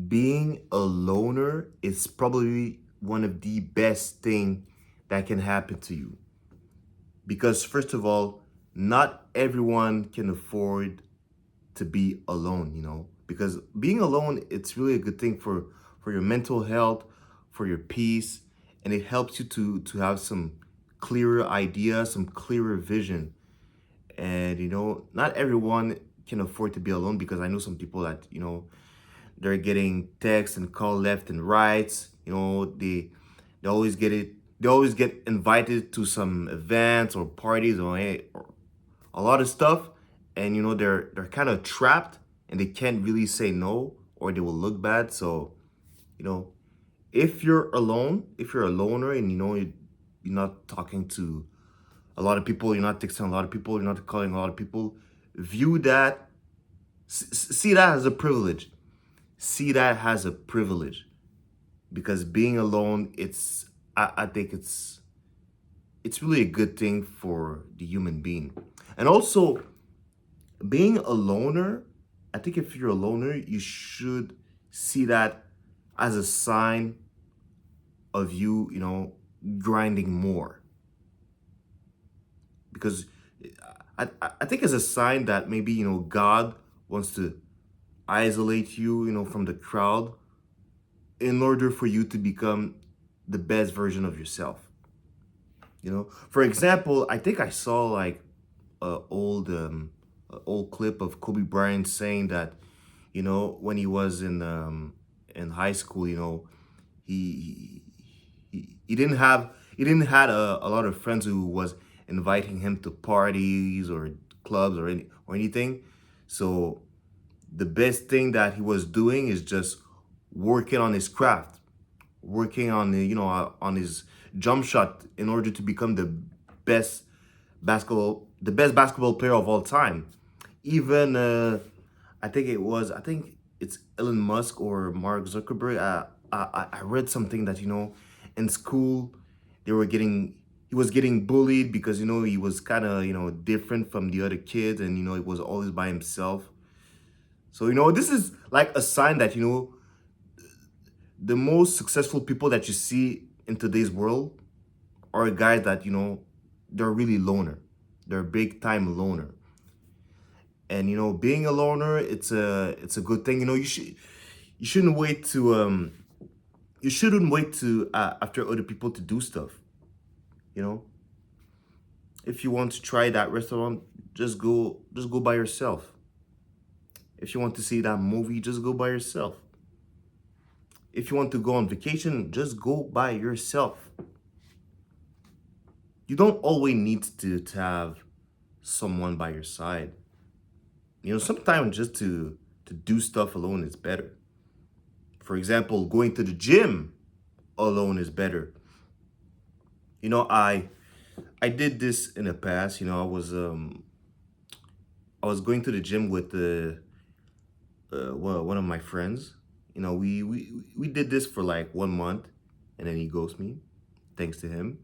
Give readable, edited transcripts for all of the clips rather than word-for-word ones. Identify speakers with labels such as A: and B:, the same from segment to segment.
A: being a loner is probably one of the best thing that can happen to you. Because first of all, not everyone can afford to be alone, because being alone, it's really a good thing for your mental health, for your peace, and it helps you to have some clearer ideas, some clearer vision. And not everyone can afford to be alone, because I know some people that they're getting texts and call left and right. They always get it. They always get invited to some events or parties or a lot of stuff, and they're kind of trapped, and they can't really say no, or they will look bad. So you know if you're alone, if you're a loner, and you're not talking to a lot of people, you're not texting a lot of people, you're not calling a lot of people, view that, see that as a privilege. See that as a privilege, because being alone, I think it's really a good thing for the human being. And also, being a loner, I think if you're a loner, you should see that as a sign of you grinding more. Because I think it's a sign that maybe God wants to isolate you from the crowd, in order for you to become the best version of yourself. For example, I think I saw like a old clip of Kobe Bryant saying that when he was in high school, he he didn't had a lot of friends who was inviting him to parties or clubs or anything. So the best thing that he was doing is just working on his craft, working on on his jump shot, in order to become best the best basketball player of all time. Even I think it's Elon Musk or Mark Zuckerberg. I read something that in school they were getting he was getting bullied, because he was kind of different from the other kids, and he was always by himself. So this is like a sign that the most successful people that you see in today's world are guys that they're really loner. They're big time loner. And being a loner, it's a good thing. You shouldn't wait to you shouldn't wait to after other people to do stuff. You know, if you want to try that restaurant, just go by yourself. If you want to see that movie, just go by yourself. If you want to go on vacation, just go by yourself. You don't always need to have someone by your side. Sometimes just to do stuff alone is better. For example, going to the gym alone is better. I did this in the past. I was going to the gym with one of my friends. We did this for like 1 month, and then he ghosted me. Thanks to him,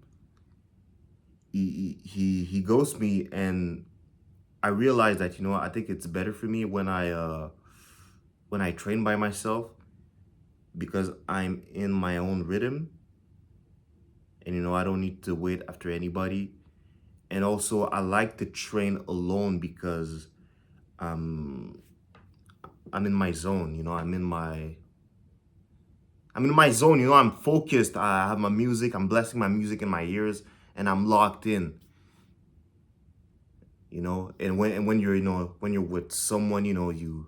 A: he ghosted me, and I realized that I think it's better for me when I train by myself, because I'm in my own rhythm, and I don't need to wait after anybody. And also, I like to train alone, because um I'm in my zone. I'm in my zone. I'm focused. I have my music. I'm blessing my music in my ears, and I'm locked in. And when when you're with someone, you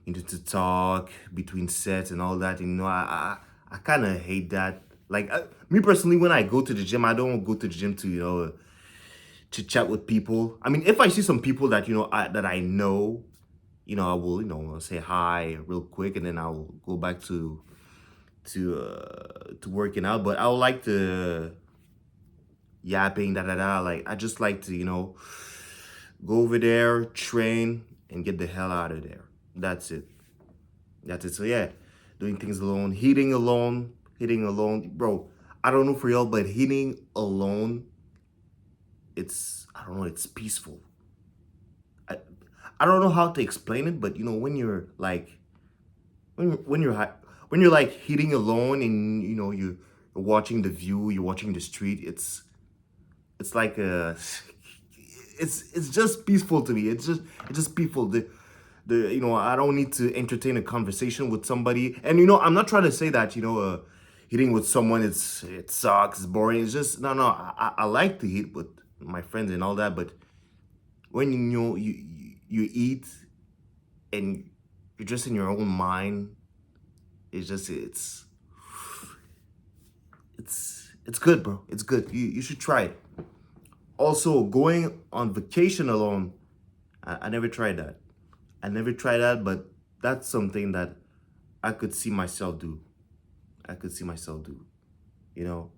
A: need to talk between sets and all that. I kind of hate that. Like me personally, when I go to the gym, I don't go to the gym to chit chat with people. I mean, if I see some people that that I know, I will say hi real quick, and then I'll go back to working out. But I would like to yapping da da da. Like I just like to go over there, train, and get the hell out of there. That's it. That's it. So yeah, doing things alone, hitting alone, bro. I don't know for y'all, but hitting alone, I don't know, it's peaceful. I I don't know how to explain it, but when when you're like eating alone and you're watching the view, you're watching the street. It's like a it's just peaceful to me. It's just peaceful. The I don't need to entertain a conversation with somebody. And I'm not trying to say that eating with someone it sucks, it's boring. It's just no. I like to eat with my friends and all that, but when you eat and you're just in your own mind, it's good, bro. It's good. You should try it. Also, going on vacation alone, I never tried that. I never tried that, but that's something that I could see myself do. I could see myself do. You know,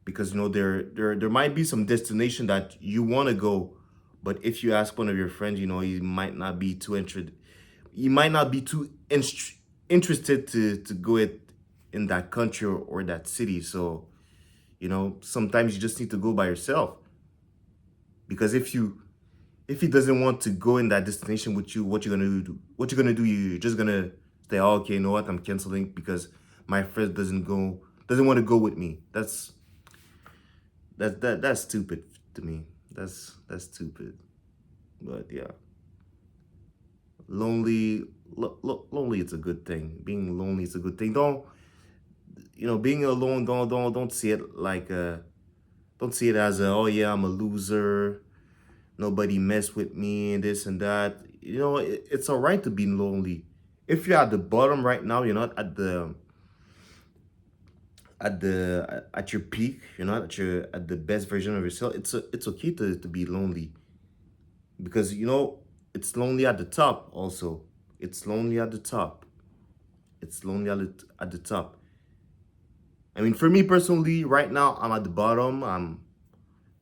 A: because there might be some destination that you want to go, but if you ask one of your friends, he might not be too interested. He might not be too interested to go in that country or that city. So sometimes you just need to go by yourself, because if he doesn't want to go in that destination with you, what you gonna do? What you gonna do? You're just gonna say, oh, okay, you know what? I'm canceling because my friend doesn't want to go with me. That's stupid to me. That's stupid. But yeah, lonely. It's a good thing. Being lonely is a good thing. Don't being alone. Don't see it like don't see it as a, oh yeah, I'm a loser. Nobody mess with me and this and that. It's all right to be lonely. If you're at the bottom right now, you're not at your peak. You're not at the best version of yourself. It's okay to be lonely, because it's lonely at the top. Also, it's lonely at the top. It's lonely at the top. I mean, for me personally, right now I'm at the bottom.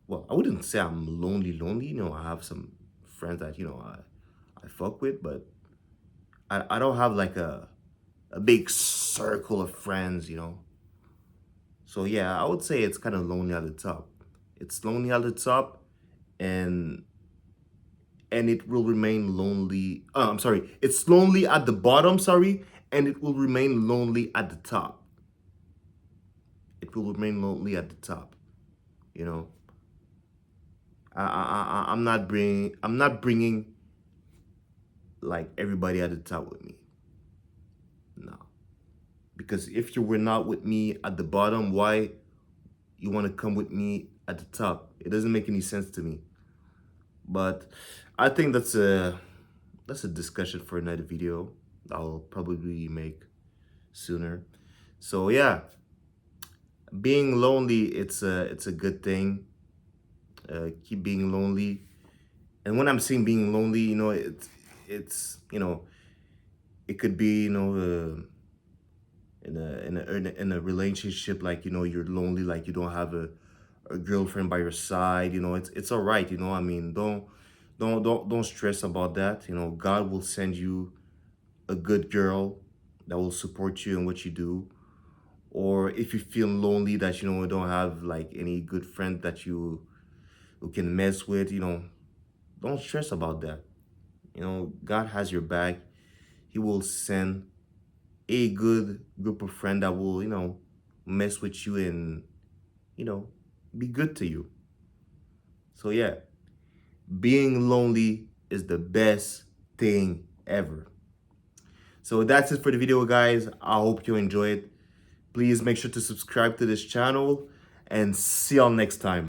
A: Well, I wouldn't say I'm lonely. I have some friends that I fuck with, but I don't have like a big circle of friends. So yeah, I would say it's kind of lonely at the top. It's lonely at the top, and it will remain lonely. I'm sorry. It's lonely at the bottom, sorry, and it will remain lonely at the top. It will remain lonely at the top. You know, I'm not bringing like everybody at the top with me. No, because if you were not with me at the bottom, why you want to come with me at the top? It doesn't make any sense to me. But I think that's a discussion for another video. I'll probably make sooner. So yeah, being lonely, it's a good thing. Keep being lonely. And when I'm saying being lonely, it's it could be in a relationship, like you're lonely, like you don't have a girlfriend by your side. It's all right. I mean, don't stress about that. God will send you a good girl that will support you in what you do. Or if you feel lonely, that don't have like any good friend that you who can mess with, don't stress about that. God has your back. He will send a good group of friends that will mess with you and you know be good to you. So yeah, being lonely is the best thing ever. So that's it for the video, guys. I hope you enjoyed. Please make sure to subscribe to this channel, and see y'all next time.